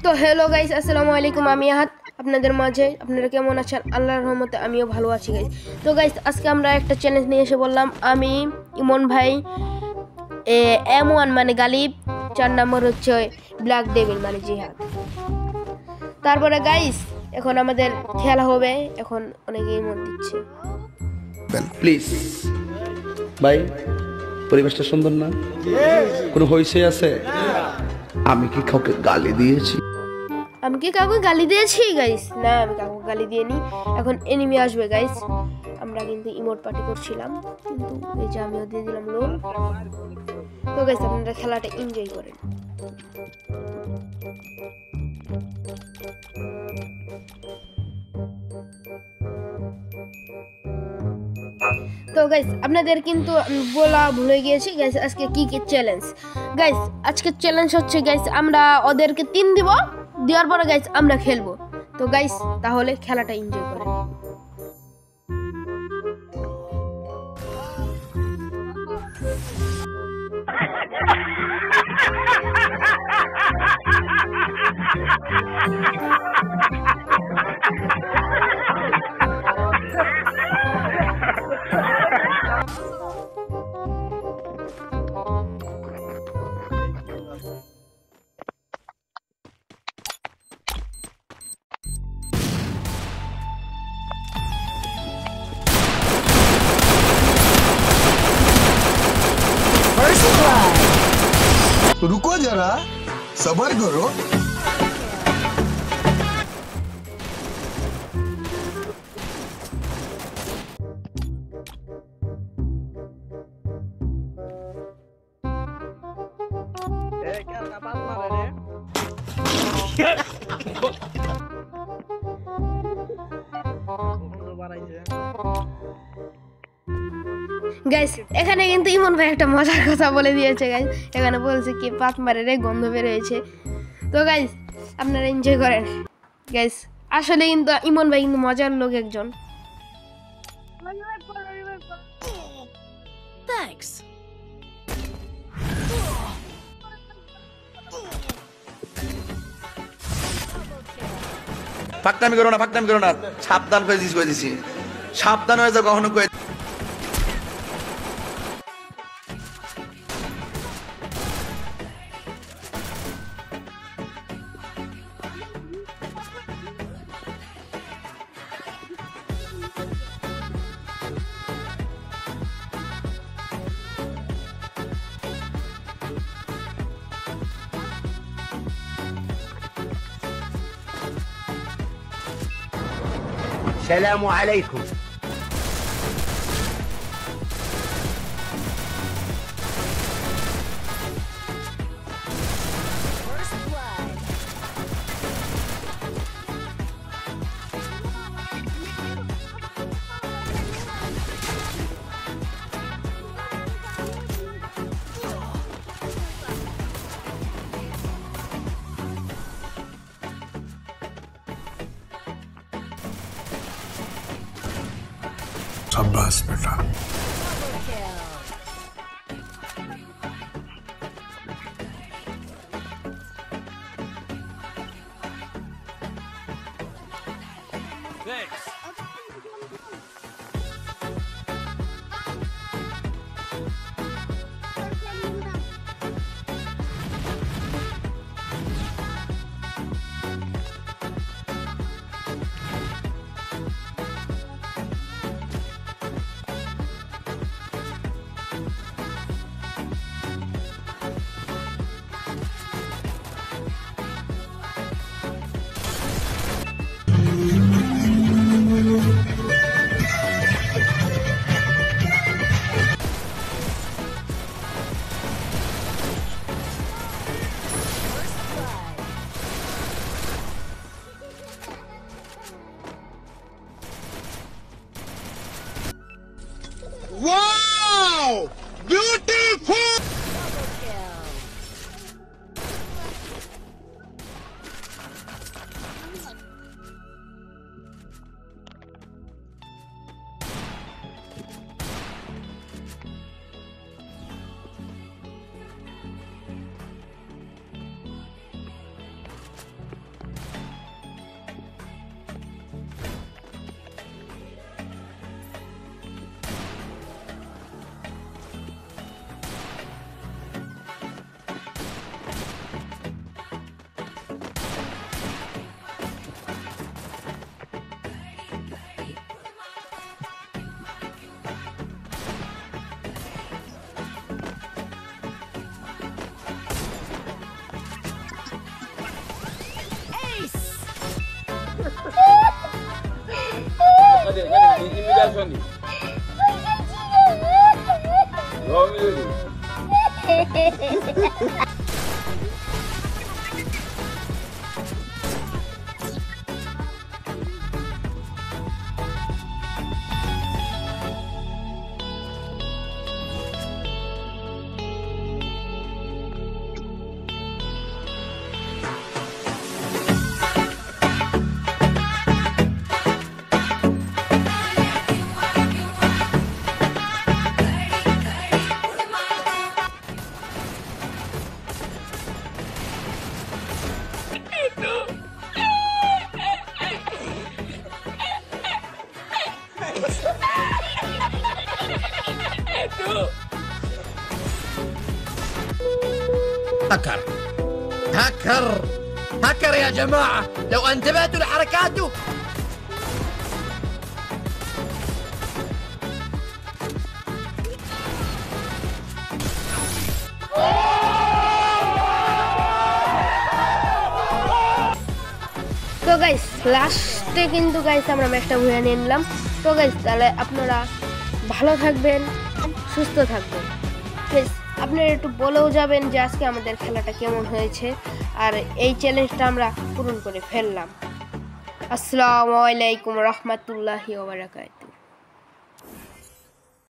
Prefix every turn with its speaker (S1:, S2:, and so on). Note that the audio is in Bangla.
S1: তো হ্যালো গাইস, আসসালামু আলাইকুম। আমি আহাত আপনাদের মাঝে। আপনারা কেমন আছেন? আল্লাহর রহমতে আমিও ভালো আছি গাইস। তো গাইস, আজকে আমরা একটা চ্যালেঞ্জ নিয়ে এসে বললাম। আমি, ইমন ভাই, M1 মানে গালিব, 4 নম্বর হচ্ছে ব্ল্যাক ডেভিল মানে জিহাদ। তারপরে গাইস, এখন আমাদের খেলা হবে। এখন অনেকেই মন দিচ্ছে।
S2: প্লিজ ভাই, পরিবেশটা সুন্দর না? কোনো হইছে আছে? আমি কি কাউকে গালি দিয়েছি?
S1: আমি কি কাউকে গালি দিয়েছি গাইস? না, আমি কাউকে গালি দিইনি। এখন এনিমি আসবে গাইস। আমরা কিন্তু ইমোট পার্টি করছিলাম, কিন্তু এই যে আমিও দিয়ে দিলাম লোল। তো গাইস, আপনারা খেলাটা এনজয় করেন। তো গাইস, আপনাদের কিন্তু বলা ভুলে গিয়েছি গাইস, আজকে কি কি চ্যালেঞ্জ। গাইস, আজকে চ্যালেঞ্জ হচ্ছে গাইস, আমরা ওদেরকে 3 দিব, দেওয়ার পরে গাইস আমরা খেলবো। তো গাইস, তাহলে খেলাটা এনজয় করেন।
S3: रुको जरा सबर करो।
S1: গাইস, এখানে কিন্তু ইমন ভাই একটা মজার কথা বলে দিয়েছে গাইস। এখানে বলছে কি পাত মারে রে, গন্ধ বের হয়েছে। তো গাইস, আপনারা এনজয় করেন গাইস। আসলে কিন্তু ইমন ভাই কিন্তু মজার লোক একজন।
S4: Thanks.
S2: ফাকতামি করো না, ফাকতামি করো না। সাবধান করে দিছি, সাবধান হয়ে যাও কখনো কয়ে।
S5: السلام عليكم.
S3: शाबाश बेटा।
S5: هكر هكر هكر يا جماعة، لو انتبهتوا لحركاته.
S1: তো গাইস লাস্টে কিন্তু গাইস আমরা ম্যাচটা ঘুরে নিয়ে নিলাম। তো গাইস তাহলে আপনারা ভালো থাকবেন, সুস্থ থাকবেন। প্লিজ আপনারা একটু বলেও যাবেন যে আজকে আমাদের খেলাটা কেমন হয়েছে, আর এই চ্যালেঞ্জটা আমরা পূরণ করে ফেললাম। আসসালামু আলাইকুম রহমতুল্লাহি ওয়া বারাকাতুহু।